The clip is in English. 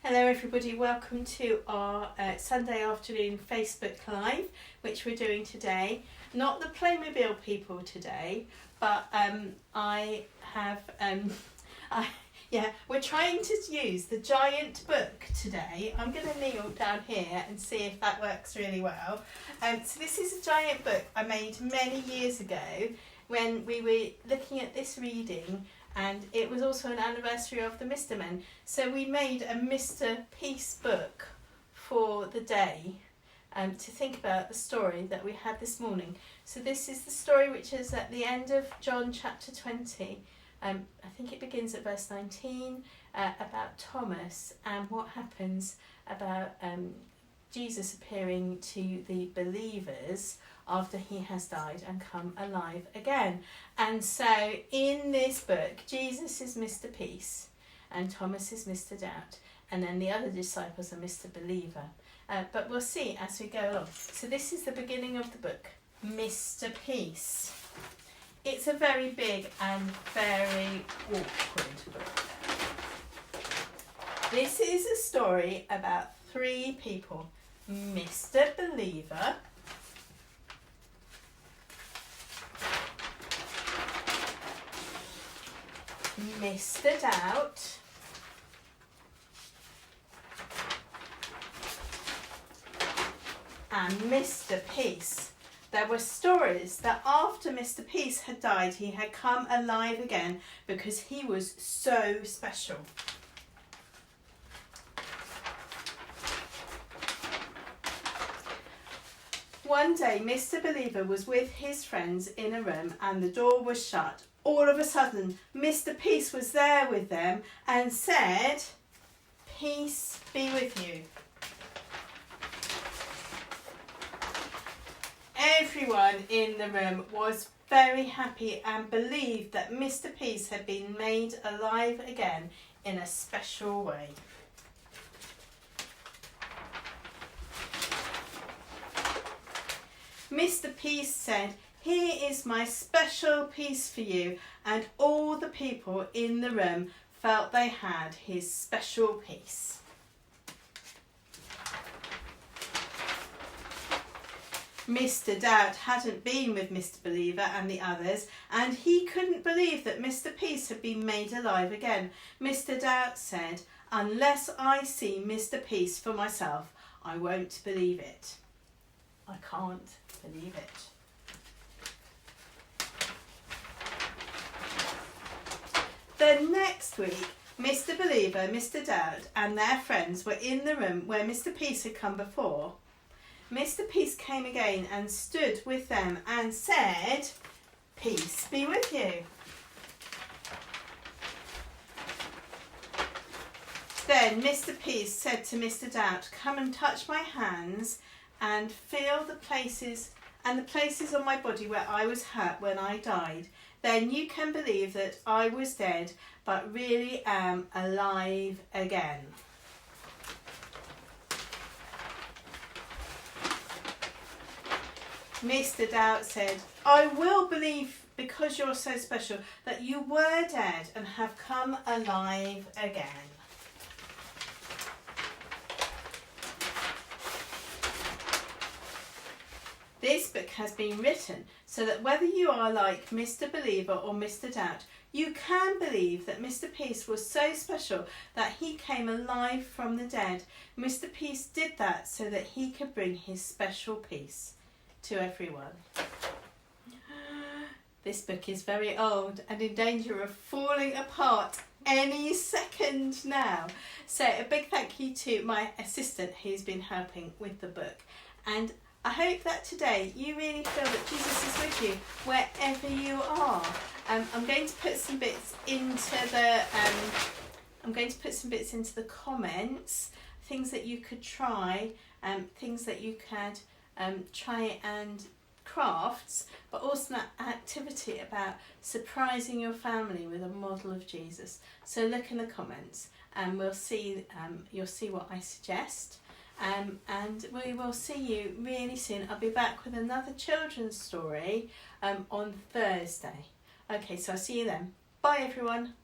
Hello everybody, welcome to our Sunday afternoon Facebook Live, which we're doing today. Not the Playmobil people today, but we're trying to use the giant book today. I'm going to kneel down here and see if that works really well. So this is a giant book I made many years ago when we were looking at this reading, and it was also an anniversary of the Mr. Men. So we made a Mr. Peace book for the day to think about the story that we had this morning. So this is the story which is at the end of John chapter 20. I think it begins at verse 19 about Thomas and what happens about Jesus appearing to the believers after he has died and come alive again. And so in this book, Jesus is Mr. Peace and Thomas is Mr. Doubt, and then the other disciples are Mr. Believer. But we'll see as we go along. So this is the beginning of the book, Mr. Peace. It's a very big and very awkward book. This is a story about three people: Mr. Believer, Mr. Doubt, and Mr. Peace. There were stories that after Mr. Peace had died, he had come alive again because he was so special. One day, Mr. Believer was with his friends in a room and the door was shut. All of a sudden, Mr. Peace was there with them and said, "Peace be with you." Everyone in the room was very happy and believed that Mr. Peace had been made alive again in a special way. Mr. Peace said, "Here is my special peace for you," and all the people in the room felt they had his special peace. Mr. Doubt hadn't been with Mr. Believer and the others, and he couldn't believe that Mr. Peace had been made alive again. Mr. Doubt said, "Unless I see Mr. Peace for myself, I won't believe it. I can't believe it." The next week, Mr. Believer, Mr. Doubt and their friends were in the room where Mr. Peace had come before. Mr. Peace came again and stood with them and said, "Peace be with you." Then Mr. Peace said to Mr. Doubt, "Come and touch my hands and feel the places on my body where I was hurt when I died. Then you can believe that I was dead, but really am alive again." Mr. Doubt said, "I will believe because you're so special that you were dead and have come alive again." This book has been written so that whether you are like Mr. Believer or Mr. Doubt, you can believe that Mr. Peace was so special that he came alive from the dead. Mr. Peace did that so that he could bring his special peace to everyone. This book is very old and in danger of falling apart any second now. So a big thank you to my assistant who's been helping with the book. And I hope that today you really feel that Jesus is with you wherever you are. I'm going to put some bits into the comments, things that you could try, things that you could try and crafts, but also that activity about surprising your family with a model of Jesus. So look in the comments and we'll see. You'll see what I suggest. And we will see you really soon. I'll be back with another children's story on Thursday. Okay, so I'll see you then. Bye everyone.